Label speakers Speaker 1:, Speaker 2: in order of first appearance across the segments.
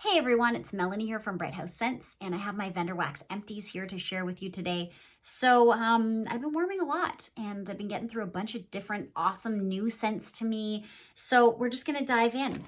Speaker 1: Hey everyone, it's Melanie here from Bright House Scents, and I have my vendor Wax Empties here to share with you today. So I've been warming a lot, and I've been getting through a bunch of different awesome new scents to me. So we're just gonna dive in.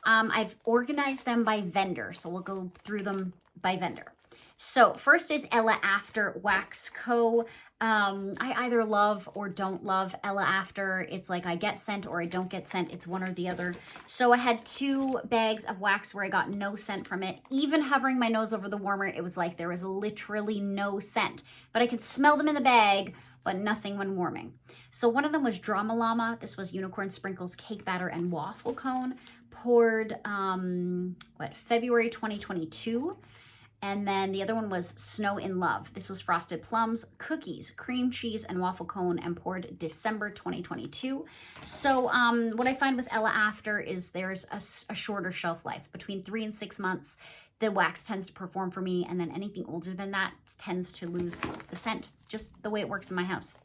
Speaker 1: I've organized them by vendor, so we'll go through them by vendor. So first is Ella After Wax Co. I either love or don't love Ella After. It's like I get scent or I don't get scent. It's one or the other. So I had 2 bags of wax where I got no scent from it. Even hovering my nose over the warmer, it was like there was literally no scent. But I could smell them in the bag, but nothing when warming. So one of them was Drama Llama. This was Unicorn Sprinkles Cake Batter and Waffle Cone. Poured, February 2022. And then the other one was Snow in Love. This was Frosted Plums, Cookies, Cream Cheese, and Waffle Cone, and poured December 2022. So what I find with Ella After is there's a shorter shelf life. Between 3 and 6 months, the wax tends to perform for me, and then anything older than that tends to lose the scent, just the way it works in my house.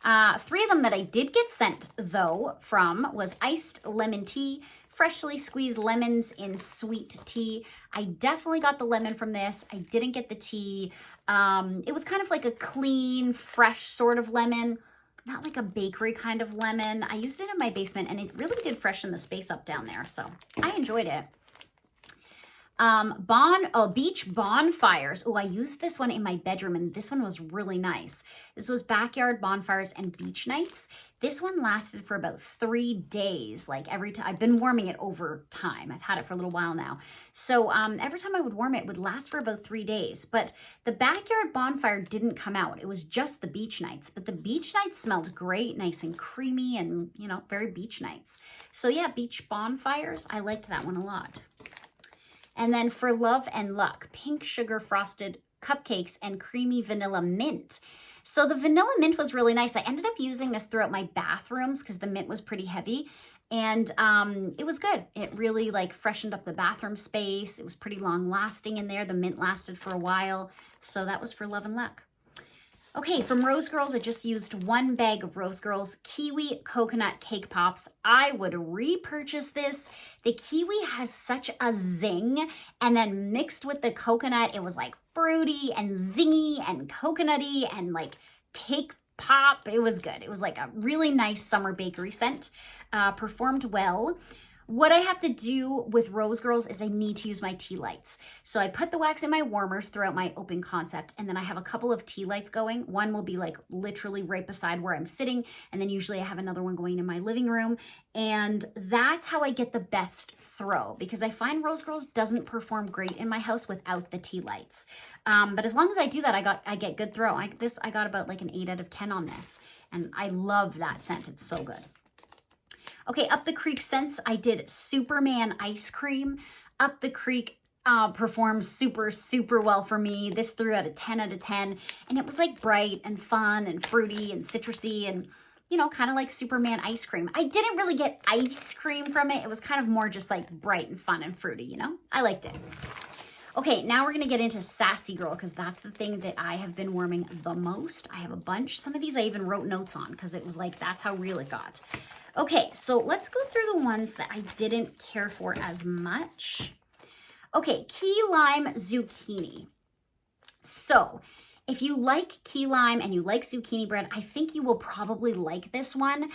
Speaker 1: 3 of them that I did get scent, though, from was Iced Lemon Tea, Freshly Squeezed Lemons in Sweet Tea. I definitely got the lemon from this. I didn't get the tea. It was kind of like a clean, fresh sort of lemon, not like a bakery kind of lemon. I used it in my basement, and it really did freshen the space up down there, so I enjoyed it. Beach Bonfires. Oh, I used this one in my bedroom, and this one was really nice. This was Backyard Bonfires and Beach Nights. This one lasted for about 3 days. Like every time, I've been warming it over time. I've had it for a little while now. So every time I would warm it, it would last for about 3 days. But the Backyard Bonfire didn't come out. It was just the Beach Nights. But the Beach Nights smelled great, nice and creamy, and, you know, very beach nights. So yeah, Beach Bonfires, I liked that one a lot. And then for Love and Luck, Pink Sugar Frosted Cupcakes and Creamy Vanilla Mint. So the vanilla mint was really nice. I ended up using this throughout my bathrooms because the mint was pretty heavy, and it was good. It really like freshened up the bathroom space. It was pretty long lasting in there. The mint lasted for a while. So that was for Love and Luck. Okay, from Rose Girls, I just used 1 bag of Rose Girls Kiwi Coconut Cake Pops. I would repurchase this. The kiwi has such a zing, and then mixed with the coconut, it was like fruity and zingy and coconutty and like cake pop. It was good. It was like a really nice summer bakery scent. Performed well. What I have to do with Rose Girls is I need to use my tea lights. So I put the wax in my warmers throughout my open concept, and then I have a couple of tea lights going. One will be like literally right beside where I'm sitting, and then usually I have another one going in my living room. And that's how I get the best throw, because I find Rose Girls doesn't perform great in my house without the tea lights. But as long as I do that, I get good throw. I got about like an 8 out of 10 on this, and I love that scent. It's so good. Okay, Up the Creek scents, I did Superman Ice Cream. Up the Creek performed super, super well for me. This threw out a 10 out of 10, and it was like bright and fun and fruity and citrusy and, you know, kind of like Superman ice cream. I didn't really get ice cream from it. It was kind of more just like bright and fun and fruity, you know? I liked it. Okay, now we're gonna get into Sassy Girl, because that's the thing that I have been warming the most. I have a bunch. Some of these I even wrote notes on because it was like, that's how real it got. Okay, so let's go through the ones that I didn't care for as much. Okay, Key Lime Zucchini. So if you like key lime and you like zucchini bread, I think you will probably like this one.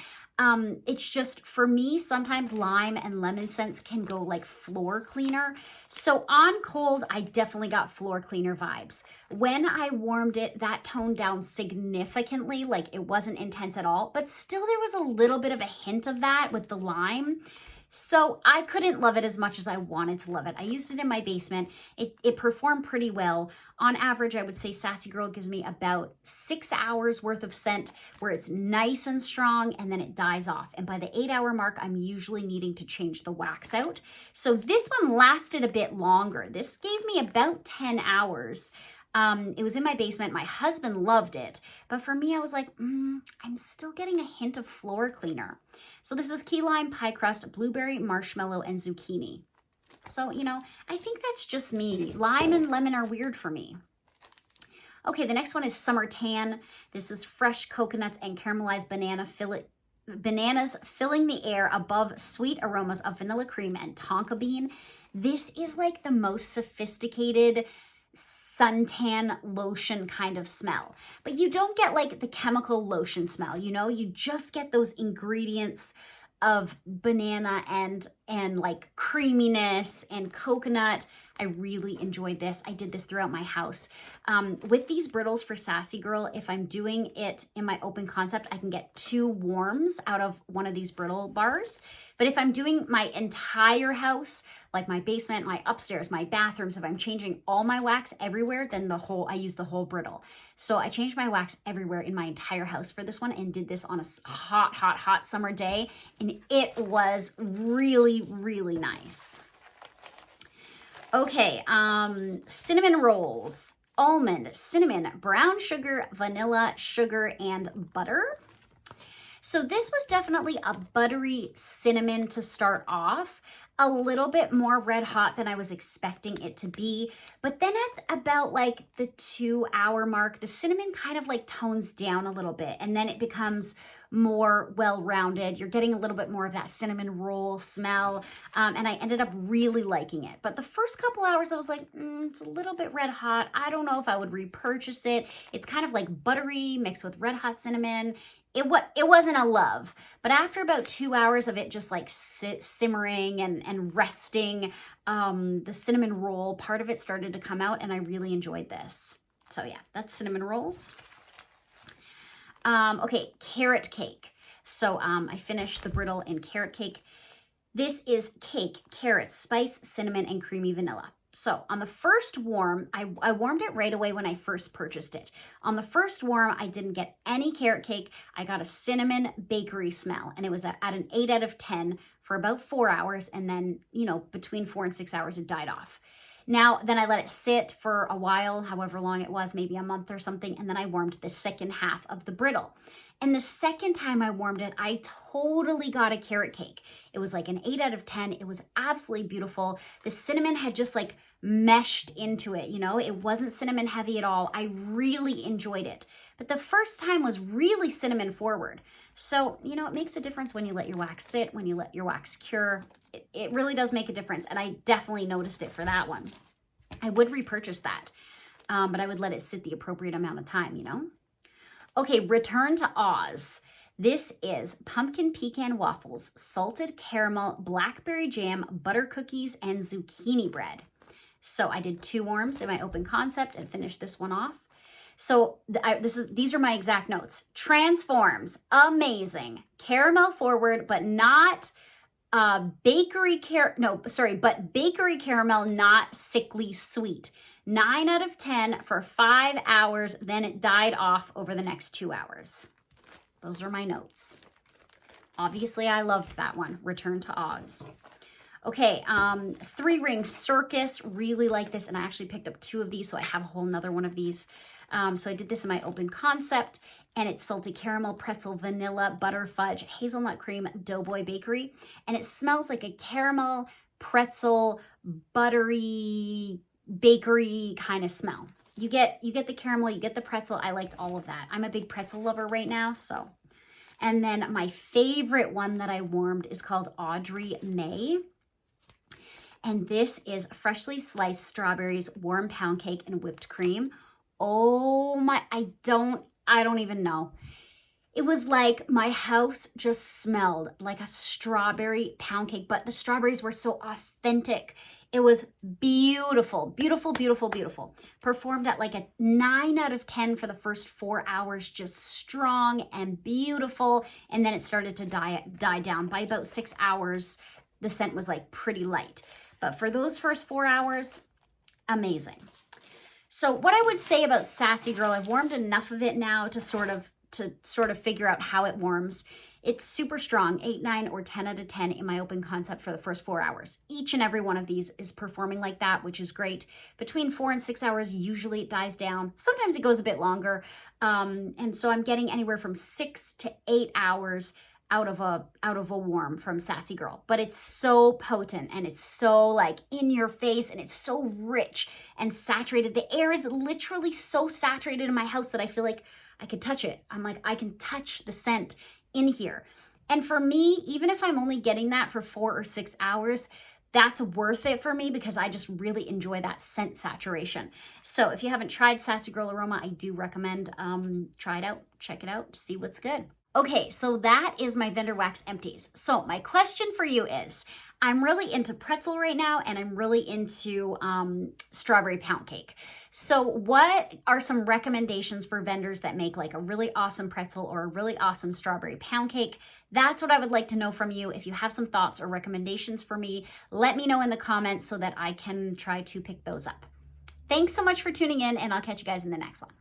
Speaker 1: It's just, for me, sometimes lime and lemon scents can go like floor cleaner. So on cold, I definitely got floor cleaner vibes. When I warmed it, that toned down significantly, like it wasn't intense at all, but still there was a little bit of a hint of that with the lime. So I couldn't love it as much as I wanted to love it. I used it in my basement. It performed pretty well. On average, I would say Sassy Girl gives me about 6 hours worth of scent where it's nice and strong, and then it dies off. And by the 8-hour mark, I'm usually needing to change the wax out. So this one lasted a bit longer. This gave me about 10 hours. It was in my basement. My husband loved it. But for me, I was like, I'm still getting a hint of floor cleaner. So this is key lime, pie crust, blueberry, marshmallow, and zucchini. So, you know, I think that's just me. Lime and lemon are weird for me. Okay, the next one is Summer Tan. This is fresh coconuts and caramelized bananas filling the air above sweet aromas of vanilla cream and tonka bean. This is like the most sophisticated suntan lotion kind of smell. But you don't get like the chemical lotion smell, you know? You just get those ingredients of banana and like creaminess and coconut. I really enjoyed this. I did this throughout my house. With these brittles for Sassy Girl, if I'm doing it in my open concept, I can get 2 warms out of one of these brittle bars. But if I'm doing my entire house, like my basement, my upstairs, my bathrooms, if I'm changing all my wax everywhere, then I use the whole brittle. So I changed my wax everywhere in my entire house for this one and did this on a hot summer day. And it was really, really nice. Okay, cinnamon rolls, almond, cinnamon, brown sugar, vanilla, sugar, and butter. So this was definitely a buttery cinnamon to start off, a little bit more red hot than I was expecting it to be. But then at about like the 2-hour mark, the cinnamon kind of like tones down a little bit and then it becomes more well-rounded. You're getting a little bit more of that cinnamon roll smell. And I ended up really liking it. But the first couple hours I was like, it's a little bit red hot. I don't know if I would repurchase it. It's kind of like buttery mixed with red hot cinnamon. It wasn't a love, but after about 2 hours of it just like simmering and resting, the cinnamon roll part of it started to come out and I really enjoyed this. So yeah, that's cinnamon rolls. Okay, carrot cake. So I finished the brittle in carrot cake. This is cake, carrots, spice, cinnamon, and creamy vanilla. So on the first warm, I warmed it right away when I first purchased it. On the first warm, I didn't get any carrot cake. I got a cinnamon bakery smell and it was at an 8 out of 10 for about 4 hours. And then, you know, between 4 and 6 hours, it died off. Now, then I let it sit for a while, however long it was, maybe a month or something. And then I warmed the second half of the brittle. And the second time I warmed it, I totally got a carrot cake. It was like an 8 out of 10. It was absolutely beautiful. The cinnamon had just like meshed into it, you know? It wasn't cinnamon heavy at all. I really enjoyed it. But the first time was really cinnamon forward. So, you know, it makes a difference when you let your wax sit, when you let your wax cure. It really does make a difference. And I definitely noticed it for that one. I would repurchase that, but I would let it sit the appropriate amount of time, you know? Okay, Return to Oz. This is pumpkin pecan waffles, salted caramel, blackberry jam, butter cookies, and zucchini bread. So I did 2 warms in my open concept and finished this one off. So these are my exact notes. Transforms, amazing. Caramel forward, but not bakery caramel, not sickly sweet. 9 out of 10 for 5 hours, then it died off over the next 2 hours. Those are my notes. Obviously, I loved that one, Return to Oz. Okay, 3 Ring Circus, really like this, and I actually picked up 2 of these, so I have a whole nother one of these. So I did this in my open concept, and it's salted caramel, pretzel, vanilla, butter, fudge, hazelnut cream, Doughboy Bakery, and it smells like a caramel, pretzel, buttery, bakery kind of smell. You get the caramel, you get the pretzel. I liked all of that. I'm a big pretzel lover right now, so. And then my favorite one that I warmed is called Audrey May. And this is freshly sliced strawberries, warm pound cake, and whipped cream. Oh my, I don't even know. It was like my house just smelled like a strawberry pound cake, but the strawberries were so authentic. It was beautiful, beautiful, beautiful, beautiful. Performed at like a 9 out of 10 for the first 4 hours, just strong and beautiful. And then it started to die down. By about 6 hours, the scent was like pretty light. But for those first 4 hours, amazing. So what I would say about Sassy Girl, I've warmed enough of it now to sort of figure out how it warms. It's super strong, 8, 9, or 10 out of 10 in my open concept for the first 4 hours. Each and every one of these is performing like that, which is great. Between 4 and 6 hours, usually it dies down. Sometimes it goes a bit longer. And so I'm getting anywhere from 6 to 8 hours out of a warm from Sassy Girl. But it's so potent and it's so like in your face and it's so rich and saturated. The air is literally so saturated in my house that I feel like I could touch it. I'm like, I can touch the scent in here. And for me, even if I'm only getting that for 4 or 6 hours, that's worth it for me because I just really enjoy that scent saturation. So if you haven't tried Sassy Girl Aroma, I do recommend try it out, check it out, see what's good. Okay, so that is my vendor wax empties. So my question for you is, I'm really into pretzel right now and I'm really into strawberry pound cake. So what are some recommendations for vendors that make like a really awesome pretzel or a really awesome strawberry pound cake? That's what I would like to know from you. If you have some thoughts or recommendations for me, let me know in the comments so that I can try to pick those up. Thanks so much for tuning in, and I'll catch you guys in the next one.